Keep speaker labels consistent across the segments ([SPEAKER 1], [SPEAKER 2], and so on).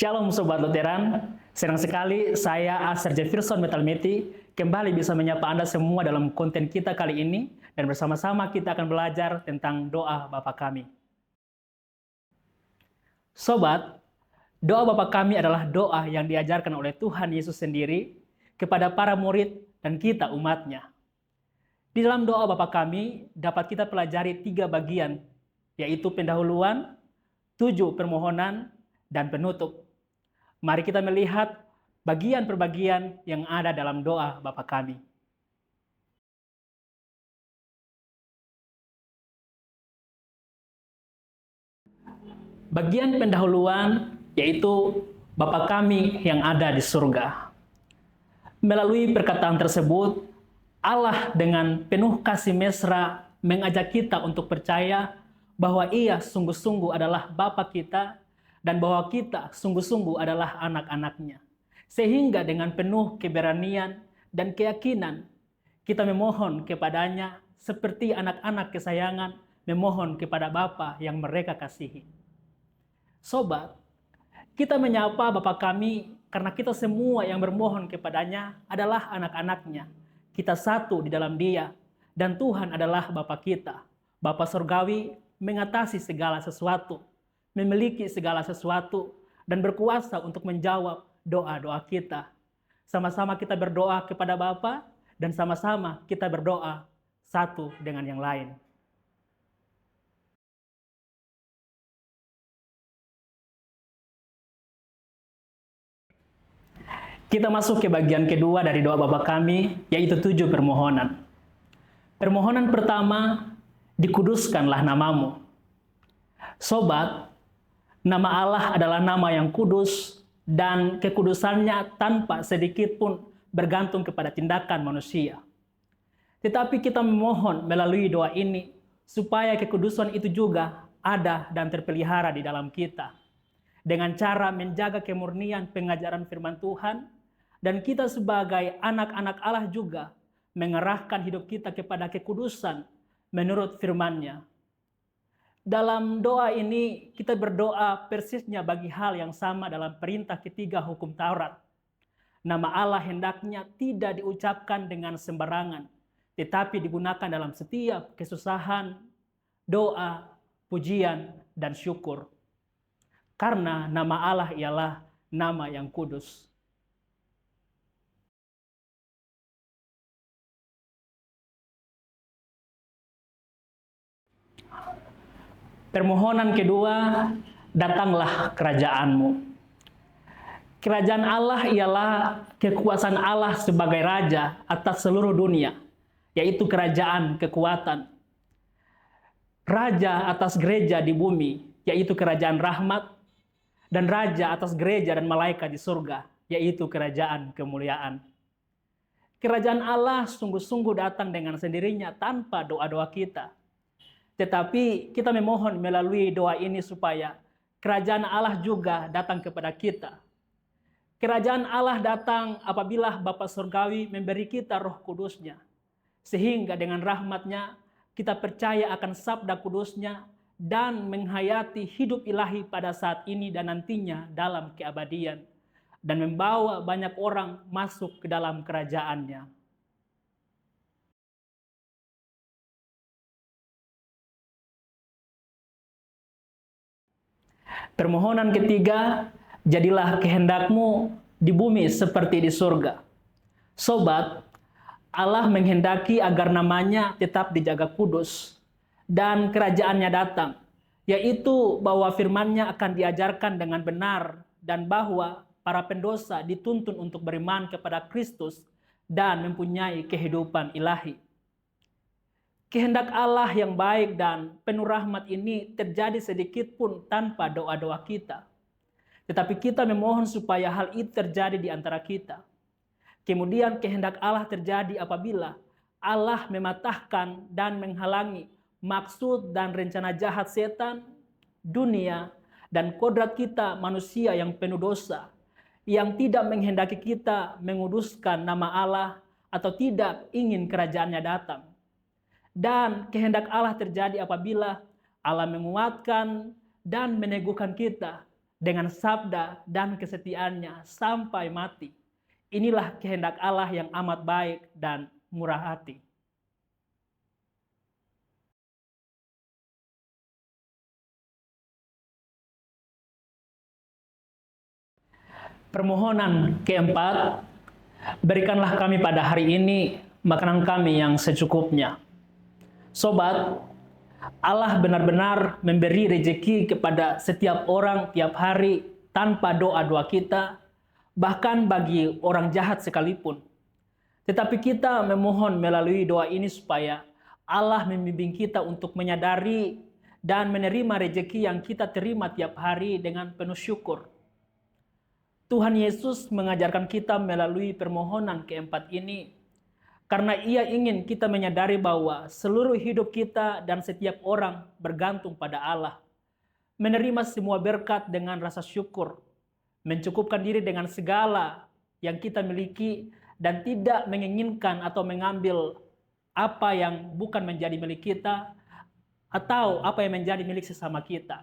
[SPEAKER 1] Shalom Sobat Lutheran, senang sekali saya Asher Jefferson Metalmeti kembali bisa menyapa Anda semua dalam konten kita kali ini, dan bersama-sama kita akan belajar tentang doa Bapa Kami. Sobat, doa Bapa Kami adalah doa yang diajarkan oleh Tuhan Yesus sendiri kepada para murid dan kita umatnya. Di dalam doa Bapa Kami dapat kita pelajari 3 bagian, yaitu pendahuluan, 7 permohonan, dan penutup. Mari kita melihat bagian per bagian yang ada dalam doa Bapa Kami. Bagian pendahuluan yaitu Bapa Kami yang ada di surga. Melalui perkataan tersebut, Allah dengan penuh kasih mesra mengajak kita untuk percaya bahwa Ia sungguh-sungguh adalah Bapa kita dan bahwa kita sungguh-sungguh adalah anak-anak-Nya. Sehingga dengan penuh keberanian dan keyakinan, kita memohon kepadanya seperti anak-anak kesayangan memohon kepada Bapa yang mereka kasihi. Sobat, kita menyapa Bapa Kami karena kita semua yang bermohon kepadanya adalah anak-anak-Nya. Kita satu di dalam Dia, dan Tuhan adalah Bapa kita. Bapa Surgawi mengatasi segala sesuatu, memiliki segala sesuatu, dan berkuasa untuk menjawab doa-doa kita. Sama-sama kita berdoa kepada Bapa, dan sama-sama kita berdoa satu dengan yang lain. Kita masuk ke bagian kedua dari doa Bapa Kami, yaitu 7 permohonan. Permohonan pertama, dikuduskanlah namamu. Sobat, nama Allah adalah nama yang kudus, dan kekudusannya tanpa sedikit pun bergantung kepada tindakan manusia. Tetapi kita memohon melalui doa ini, supaya kekudusan itu juga ada dan terpelihara di dalam kita, dengan cara menjaga kemurnian pengajaran firman Tuhan, dan kita sebagai anak-anak Allah juga mengerahkan hidup kita kepada kekudusan menurut firman-Nya. Dalam doa ini kita berdoa persisnya bagi hal yang sama dalam perintah ketiga hukum Taurat. Nama Allah hendaknya tidak diucapkan dengan sembarangan, tetapi digunakan dalam setiap kesusahan, doa, pujian, dan syukur. Karena nama Allah ialah nama yang kudus. Permohonan kedua, datanglah kerajaan-Mu. Kerajaan Allah ialah kekuasaan Allah sebagai Raja atas seluruh dunia, yaitu kerajaan kekuatan. Raja atas gereja di bumi, yaitu kerajaan rahmat, dan Raja atas gereja dan malaikat di surga, yaitu kerajaan kemuliaan. Kerajaan Allah sungguh-sungguh datang dengan sendirinya tanpa doa-doa kita. Tetapi kita memohon melalui doa ini supaya kerajaan Allah juga datang kepada kita. Kerajaan Allah datang apabila Bapa Surgawi memberi kita Roh Kudus-Nya. Sehingga dengan rahmat-Nya kita percaya akan sabda kudus-Nya dan menghayati hidup ilahi pada saat ini dan nantinya dalam keabadian. Dan membawa banyak orang masuk ke dalam kerajaan-Nya. Permohonan ketiga, jadilah kehendak-Mu di bumi seperti di surga. Sobat, Allah menghendaki agar nama-Nya tetap dijaga kudus dan kerajaan-Nya datang, yaitu bahwa firman-Nya akan diajarkan dengan benar dan bahwa para pendosa dituntun untuk beriman kepada Kristus dan mempunyai kehidupan ilahi. Kehendak Allah yang baik dan penuh rahmat ini terjadi sedikit pun tanpa doa-doa kita. Tetapi kita memohon supaya hal itu terjadi di antara kita. Kemudian kehendak Allah terjadi apabila Allah mematahkan dan menghalangi maksud dan rencana jahat setan, dunia, dan kodrat kita manusia yang penuh dosa, yang tidak menghendaki kita menguduskan nama Allah atau tidak ingin kerajaannya datang. Dan kehendak Allah terjadi apabila Allah menguatkan dan meneguhkan kita dengan sabda dan kesetiaannya sampai mati. Inilah kehendak Allah yang amat baik dan murah hati. Permohonan keempat, berikanlah kami pada hari ini makanan kami yang secukupnya. Sobat, Allah benar-benar memberi rezeki kepada setiap orang tiap hari tanpa doa-doa kita, bahkan bagi orang jahat sekalipun. Tetapi kita memohon melalui doa ini supaya Allah membimbing kita untuk menyadari dan menerima rezeki yang kita terima tiap hari dengan penuh syukur. Tuhan Yesus mengajarkan kita melalui permohonan keempat ini, karena Ia ingin kita menyadari bahwa seluruh hidup kita dan setiap orang bergantung pada Allah. Menerima semua berkat dengan rasa syukur, mencukupkan diri dengan segala yang kita miliki, dan tidak menginginkan atau mengambil apa yang bukan menjadi milik kita, atau apa yang menjadi milik sesama kita.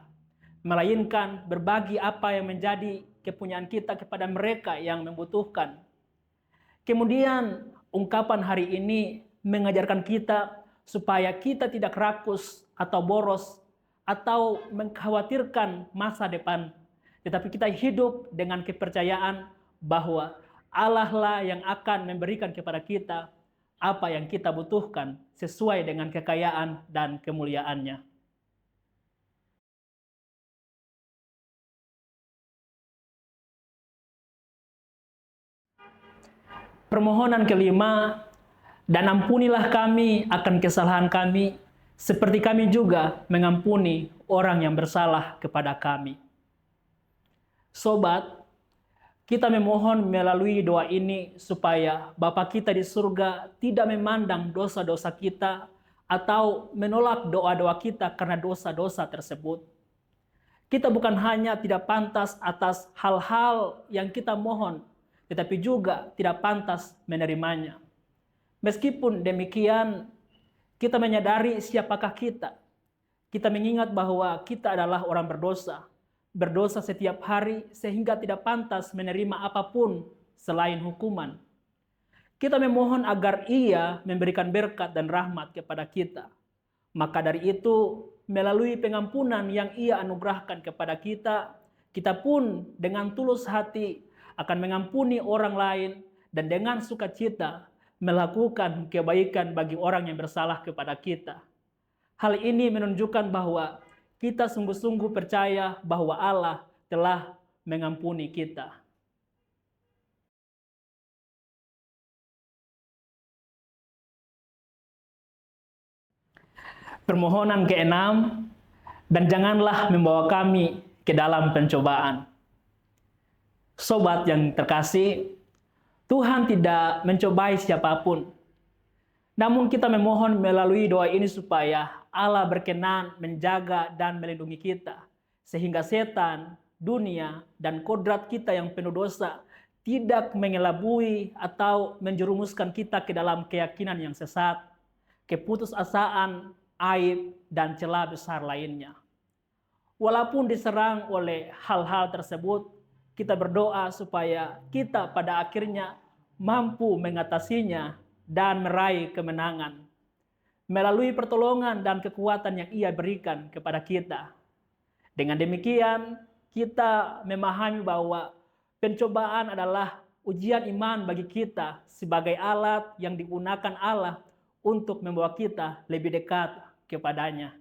[SPEAKER 1] Melainkan berbagi apa yang menjadi kepunyaan kita kepada mereka yang membutuhkan. Kemudian ungkapan hari ini mengajarkan kita supaya kita tidak rakus atau boros atau mengkhawatirkan masa depan, tetapi kita hidup dengan kepercayaan bahwa Allah lah yang akan memberikan kepada kita apa yang kita butuhkan sesuai dengan kekayaan dan kemuliaannya. Permohonan kelima, dan ampunilah kami akan kesalahan kami, seperti kami juga mengampuni orang yang bersalah kepada kami. Sobat, kita memohon melalui doa ini supaya Bapa kita di surga tidak memandang dosa-dosa kita atau menolak doa-doa kita karena dosa-dosa tersebut. Kita bukan hanya tidak pantas atas hal-hal yang kita mohon, tetapi juga tidak pantas menerimanya. Meskipun demikian, kita menyadari siapakah kita. Kita mengingat bahwa kita adalah orang berdosa setiap hari sehingga tidak pantas menerima apapun selain hukuman. Kita memohon agar Ia memberikan berkat dan rahmat kepada kita. Maka dari itu, melalui pengampunan yang Ia anugerahkan kepada kita, kita pun dengan tulus hati akan mengampuni orang lain dan dengan sukacita melakukan kebaikan bagi orang yang bersalah kepada kita. Hal ini menunjukkan bahwa kita sungguh-sungguh percaya bahwa Allah telah mengampuni kita. Permohonan keenam, dan janganlah membawa kami ke dalam pencobaan. Sobat yang terkasih, Tuhan tidak mencobai siapapun. Namun kita memohon melalui doa ini supaya Allah berkenan menjaga dan melindungi kita, sehingga setan, dunia, dan kodrat kita yang penuh dosa tidak mengelabui atau menjerumuskan kita ke dalam keyakinan yang sesat, keputusasaan, aib, dan celah besar lainnya. Walaupun diserang oleh hal-hal tersebut, kita berdoa supaya kita pada akhirnya mampu mengatasinya dan meraih kemenangan melalui pertolongan dan kekuatan yang Ia berikan kepada kita. Dengan demikian, kita memahami bahwa pencobaan adalah ujian iman bagi kita sebagai alat yang digunakan Allah untuk membawa kita lebih dekat kepadanya.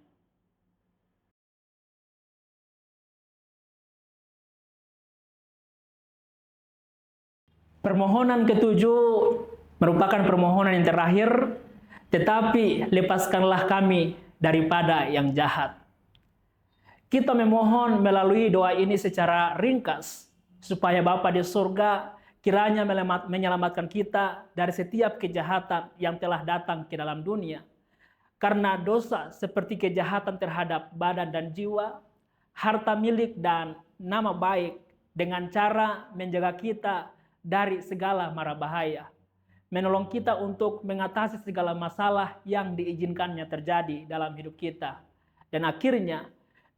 [SPEAKER 1] Permohonan ketujuh merupakan permohonan yang terakhir, tetapi lepaskanlah kami daripada yang jahat. Kita memohon melalui doa ini secara ringkas, supaya Bapa di surga kiranya menyelamatkan kita dari setiap kejahatan yang telah datang ke dalam dunia. Karena dosa seperti kejahatan terhadap badan dan jiwa, harta milik dan nama baik, dengan cara menjaga kita dari segala mara bahaya, menolong kita untuk mengatasi segala masalah yang diizinkannya terjadi dalam hidup kita, dan akhirnya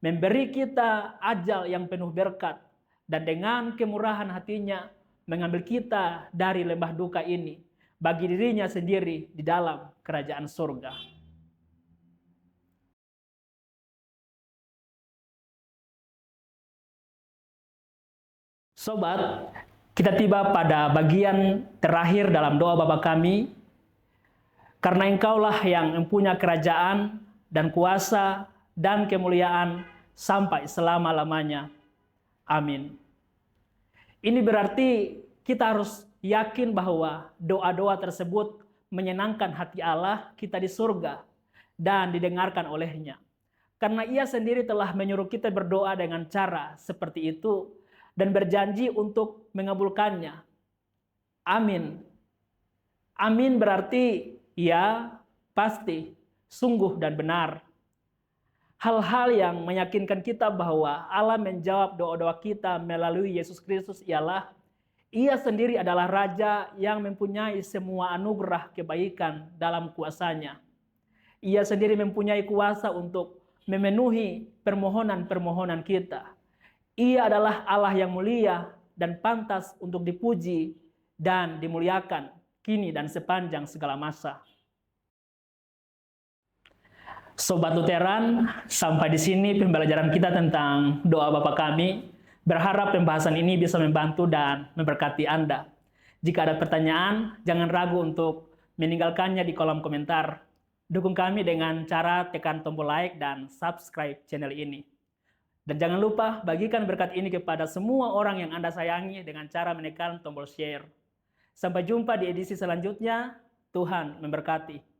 [SPEAKER 1] memberi kita ajal yang penuh berkat dan dengan kemurahan hatinya mengambil kita dari lembah duka ini bagi dirinya sendiri di dalam kerajaan surga. Sobat, kita tiba pada bagian terakhir dalam doa Bapa kami, karena Engkaulah yang mempunyai kerajaan dan kuasa dan kemuliaan sampai selama-lamanya. Amin. Ini berarti kita harus yakin bahwa doa-doa tersebut menyenangkan hati Allah kita di surga dan didengarkan olehnya. Karena Ia sendiri telah menyuruh kita berdoa dengan cara seperti itu dan berjanji untuk mengabulkannya. Amin. Amin berarti ya, pasti, sungguh dan benar. Hal-hal yang meyakinkan kita bahwa Allah menjawab doa-doa kita melalui Yesus Kristus ialah Ia sendiri adalah Raja yang mempunyai semua anugerah kebaikan dalam kuasa-Nya. Ia sendiri mempunyai kuasa untuk memenuhi permohonan-permohonan kita. Ia adalah Allah yang mulia dan pantas untuk dipuji dan dimuliakan kini dan sepanjang segala masa. Sobat Lutheran, sampai di sini pembelajaran kita tentang doa Bapa kami. Berharap pembahasan ini bisa membantu dan memberkati Anda. Jika ada pertanyaan, jangan ragu untuk meninggalkannya di kolom komentar. Dukung kami dengan cara tekan tombol like dan subscribe channel ini. Dan jangan lupa bagikan berkat ini kepada semua orang yang Anda sayangi dengan cara menekan tombol share. Sampai jumpa di edisi selanjutnya. Tuhan memberkati.